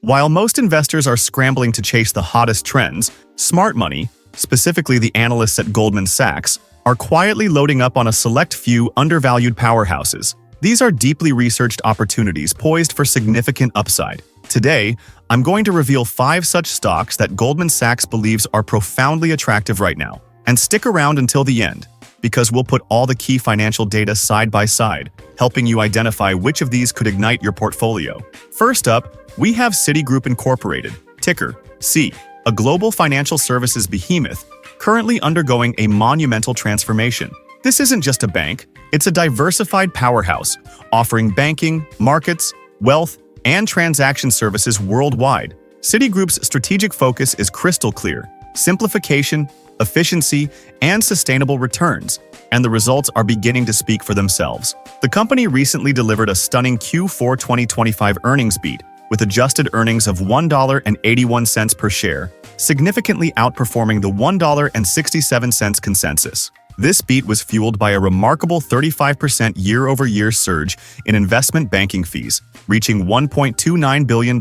While most investors are scrambling to chase the hottest trends, smart money, specifically the analysts at Goldman Sachs, are quietly loading up on a select few undervalued powerhouses. These are deeply researched opportunities poised for significant upside. Today, I'm going to reveal 5 such stocks that Goldman Sachs believes are profoundly attractive right now. And stick around until the end, because we'll put all the key financial data side by side, helping you identify which of these could ignite your portfolio. First up, we have Citigroup Incorporated, ticker C, a global financial services behemoth currently undergoing a monumental transformation. This isn't just a bank, it's a diversified powerhouse, offering banking, markets, wealth, and transaction services worldwide. Citigroup's strategic focus is crystal clear: simplification, efficiency, and sustainable returns, and the results are beginning to speak for themselves. The company recently delivered a stunning Q4 2025 earnings beat, with adjusted earnings of $1.81 per share, significantly outperforming the $1.67 consensus. This beat was fueled by a remarkable 35% year-over-year surge in investment banking fees, reaching $1.29 billion,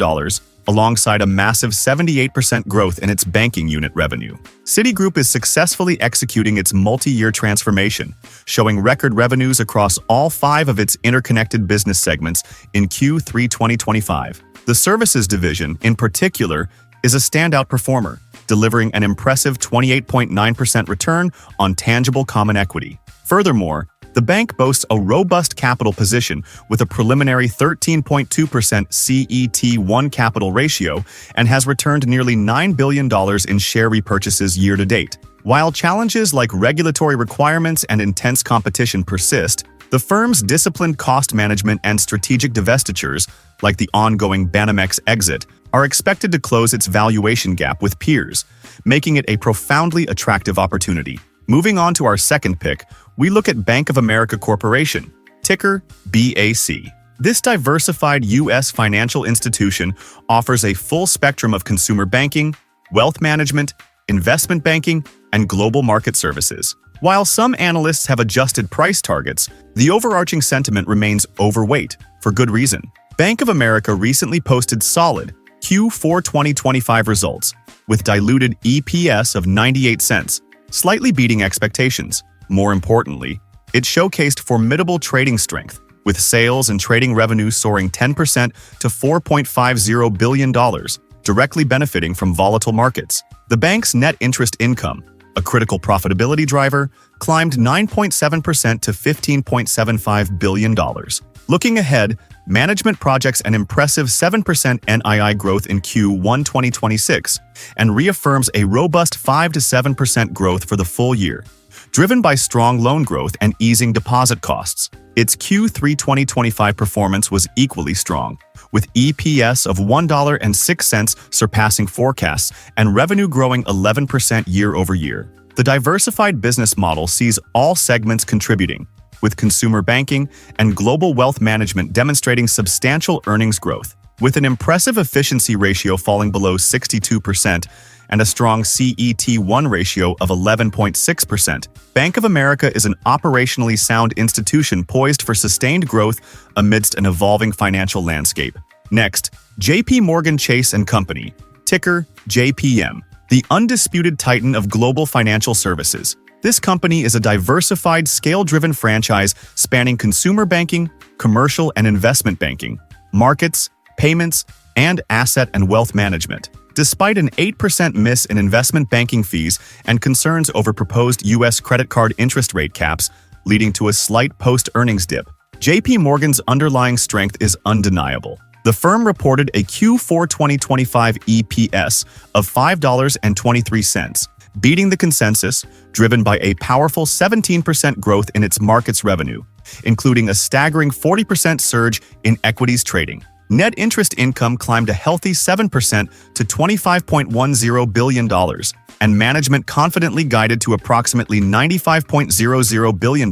alongside a massive 78% growth in its banking unit revenue. Citigroup is successfully executing its multi-year transformation, showing record revenues across all 5 of its interconnected business segments in Q3 2025. The services division, in particular, is a standout performer, delivering an impressive 28.9% return on tangible common equity. Furthermore, the bank boasts a robust capital position with a preliminary 13.2% CET1 capital ratio and has returned nearly $9 billion in share repurchases year-to-date. While challenges like regulatory requirements and intense competition persist, the firm's disciplined cost management and strategic divestitures, like the ongoing Banamex exit, are expected to close its valuation gap with peers, making it a profoundly attractive opportunity. Moving on to our second pick, we look at Bank of America Corporation, ticker BAC. This diversified U.S. financial institution offers a full spectrum of consumer banking, wealth management, investment banking, and global market services. While some analysts have adjusted price targets, the overarching sentiment remains overweight, for good reason. Bank of America recently posted solid Q4 2025 results, with diluted EPS of 98 cents, slightly beating expectations. More importantly, it showcased formidable trading strength, with sales and trading revenue soaring 10% to $4.50 billion, directly benefiting from volatile markets. The bank's net interest income, a critical profitability driver, climbed 9.7% to $15.75 billion. Looking ahead, management projects an impressive 7% NII growth in Q1 2026 and reaffirms a robust 5 to 7% growth for the full year, driven by strong loan growth and easing deposit costs. Its Q3 2025 performance was equally strong, with EPS of $1.06 surpassing forecasts and revenue growing 11% year-over-year. The diversified business model sees all segments contributing, with consumer banking and global wealth management demonstrating substantial earnings growth. With an impressive efficiency ratio falling below 62% and a strong CET1 ratio of 11.6%, Bank of America is an operationally sound institution poised for sustained growth amidst an evolving financial landscape. Next, JP Morgan Chase & Company, ticker JPM, the undisputed titan of global financial services. This company is a diversified, scale-driven franchise spanning consumer banking, commercial and investment banking, markets, payments, and asset and wealth management. Despite an 8% miss in investment banking fees and concerns over proposed U.S. credit card interest rate caps, leading to a slight post-earnings dip, JP Morgan's underlying strength is undeniable. The firm reported a Q4 2025 EPS of $5.23, beating the consensus, driven by a powerful 17% growth in its markets revenue, including a staggering 40% surge in equities trading. Net interest income climbed a healthy 7% to $25.10 billion, and management confidently guided to approximately $95.00 billion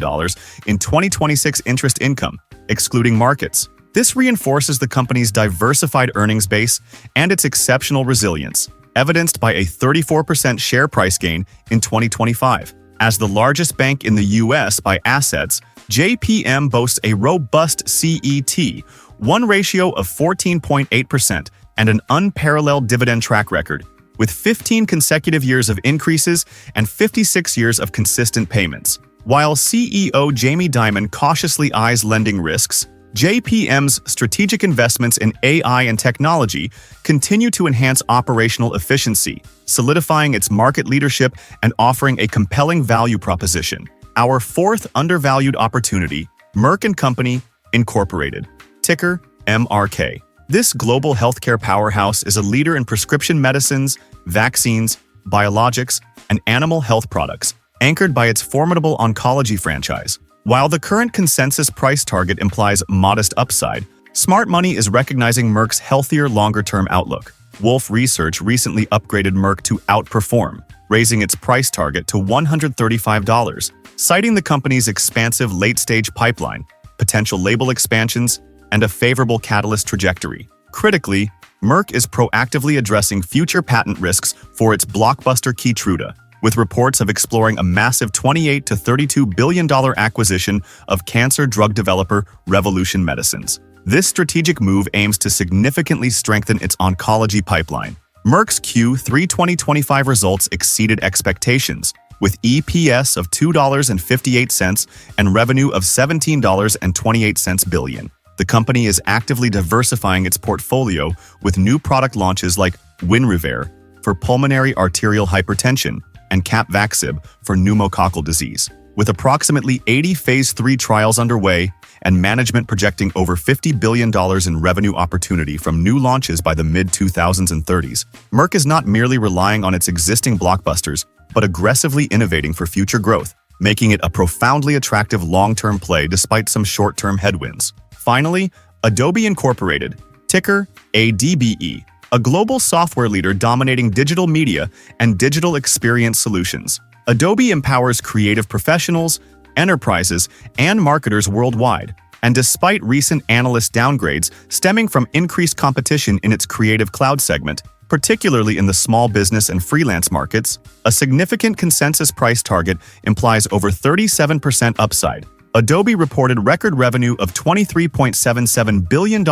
in 2026 interest income, excluding markets. This reinforces the company's diversified earnings base and its exceptional resilience, evidenced by a 34% share price gain in 2025. As the largest bank in the U.S. by assets, JPM boasts a robust CET1 ratio of 14.8%, and an unparalleled dividend track record, with 15 consecutive years of increases and 56 years of consistent payments. While CEO Jamie Dimon cautiously eyes lending risks, JPM's strategic investments in AI and technology continue to enhance operational efficiency, solidifying its market leadership and offering a compelling value proposition. Our fourth undervalued opportunity, Merck & Company, Incorporated, ticker MRK. This global healthcare powerhouse is a leader in prescription medicines, vaccines, biologics, and animal health products, anchored by its formidable oncology franchise. While the current consensus price target implies modest upside, smart money is recognizing Merck's healthier longer-term outlook. Wolfe Research recently upgraded Merck to outperform, raising its price target to $135, citing the company's expansive late-stage pipeline, potential label expansions, and a favorable catalyst trajectory. Critically, Merck is proactively addressing future patent risks for its blockbuster Keytruda, with reports of exploring a massive $28 to $32 billion acquisition of cancer drug developer Revolution Medicines. This strategic move aims to significantly strengthen its oncology pipeline. Merck's Q3 2025 results exceeded expectations, with EPS of $2.58 and revenue of $17.28 billion. The company is actively diversifying its portfolio with new product launches like Winrevair for pulmonary arterial hypertension and Capvaxive for pneumococcal disease. With approximately 80 phase 3 trials underway and management projecting over $50 billion in revenue opportunity from new launches by the mid-2030s, Merck is not merely relying on its existing blockbusters, but aggressively innovating for future growth, making it a profoundly attractive long-term play despite some short-term headwinds. Finally, Adobe Incorporated, ticker ADBE, a global software leader dominating digital media and digital experience solutions. Adobe empowers creative professionals, enterprises, and marketers worldwide. And despite recent analyst downgrades stemming from increased competition in its creative cloud segment, particularly in the small business and freelance markets, a significant consensus price target implies over 37% upside. Adobe reported record revenue of $23.77 billion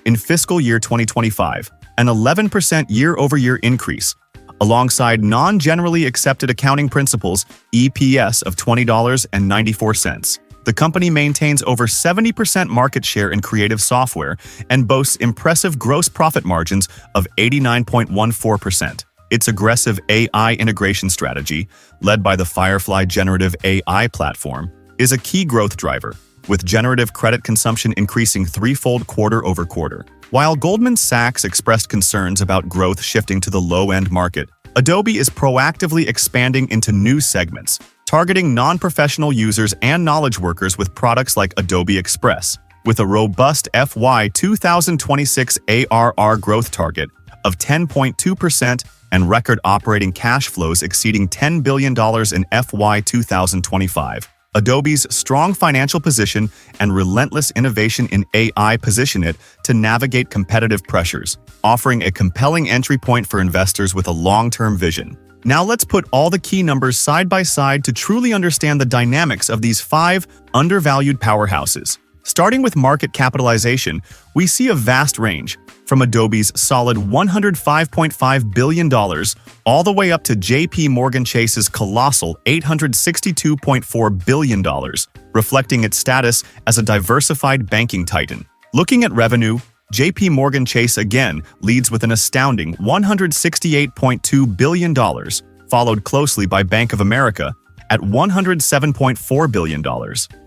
in fiscal year 2025, an 11% year-over-year increase, alongside non-generally accepted accounting principles (EPS) of $20.94. The company maintains over 70% market share in creative software and boasts impressive gross profit margins of 89.14%. Its aggressive AI integration strategy, led by the Firefly generative AI platform, is a key growth driver, with generative credit consumption increasing threefold quarter-over-quarter. While Goldman Sachs expressed concerns about growth shifting to the low-end market, Adobe is proactively expanding into new segments, targeting non-professional users and knowledge workers with products like Adobe Express. With a robust FY 2026 ARR growth target of 10.2% and record operating cash flows exceeding $10 billion in FY 2025, Adobe's strong financial position and relentless innovation in AI position it to navigate competitive pressures, offering a compelling entry point for investors with a long-term vision. Now let's put all the key numbers side by side to truly understand the dynamics of these 5 undervalued powerhouses. Starting with market capitalization, we see a vast range, from Adobe's solid $105.5 billion all the way up to JP Morgan Chase's colossal $862.4 billion, reflecting its status as a diversified banking titan. Looking at revenue, JP Morgan Chase again leads with an astounding $168.2 billion, followed closely by Bank of America at $107.4 billion.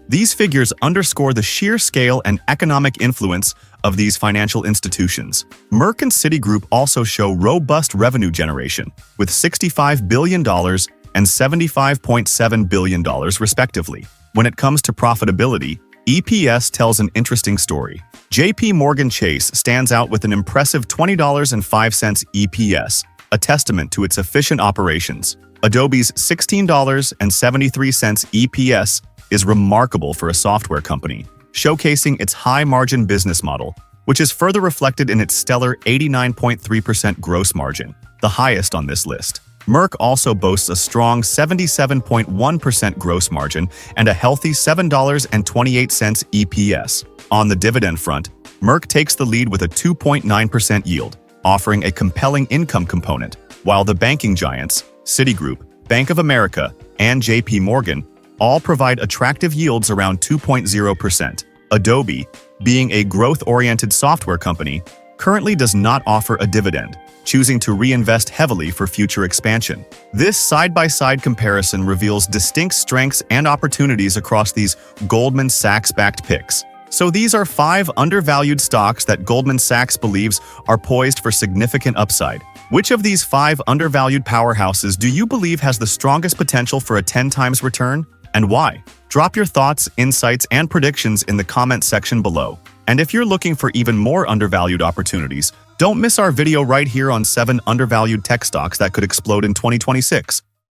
These figures underscore the sheer scale and economic influence of these financial institutions. Merck and Citigroup also show robust revenue generation, with $65 billion and $75.7 billion respectively. When it comes to profitability, EPS tells an interesting story. JP Morgan Chase stands out with an impressive $20.05 EPS, a testament to its efficient operations. Adobe's $16.73 EPS is remarkable for a software company, showcasing its high-margin business model, which is further reflected in its stellar 89.3% gross margin, the highest on this list. Merck also boasts a strong 77.1% gross margin and a healthy $7.28 EPS. On the dividend front, Merck takes the lead with a 2.9% yield, offering a compelling income component, while the banking giants, Citigroup, Bank of America, and JP Morgan, all provide attractive yields around 2.0%. Adobe, being a growth-oriented software company, currently does not offer a dividend, choosing to reinvest heavily for future expansion. This side-by-side comparison reveals distinct strengths and opportunities across these Goldman Sachs-backed picks. So these are 5 undervalued stocks that Goldman Sachs believes are poised for significant upside. Which of these 5 undervalued powerhouses do you believe has the strongest potential for a 10 times return, and why? Drop your thoughts, insights, and predictions in the comment section below. And if you're looking for even more undervalued opportunities, don't miss our video right here on 7 undervalued tech stocks that could explode in 2026.